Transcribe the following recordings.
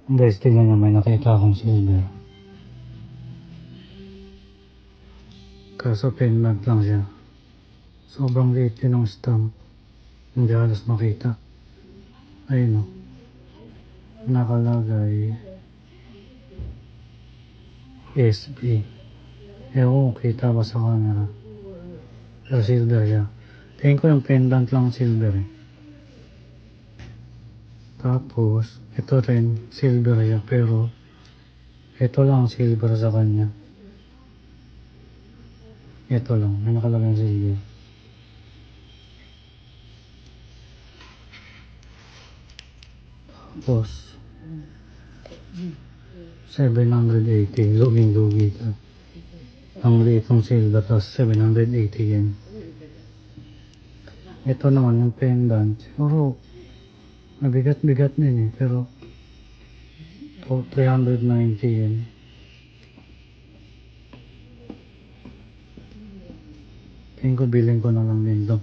Guys, tingnan nyo, may nakita akong silver. Kaso pendant lang siya. Sobrang liit yun ng stamp. Hindi halos makita. Ayun o. Nakalagay SB. Ewan ko, kita ba sa camera. Pero silver siya. Tingin ko yung pendant lang silver eh. Tapos, ito rin, silver yan, pero ito lang silver sa kanya. Ito lang, may nakalagay silver. Tapos, 780, luging-lugi ito. Ang liit ng silver, tapos 780 yen. Ito naman yung pendant, siguro, mabigat-bigat din eh, pero 390 yen. Tingin ko bilhin ko na lang din ito.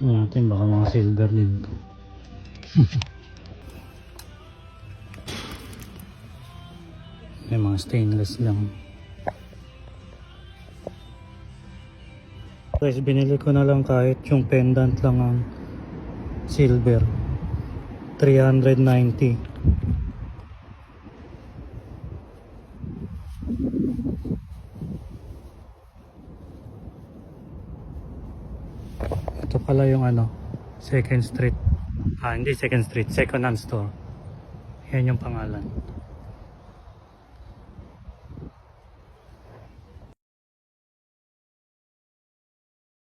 Natin baka mga silver din ito. May mga stainless lang. Guys, binili ko na lang kahit yung pendant lang ang silver. 390. Ito pala yung ano, Second Street. Hindi Second Street, Second Hand Store. Yan yung pangalan.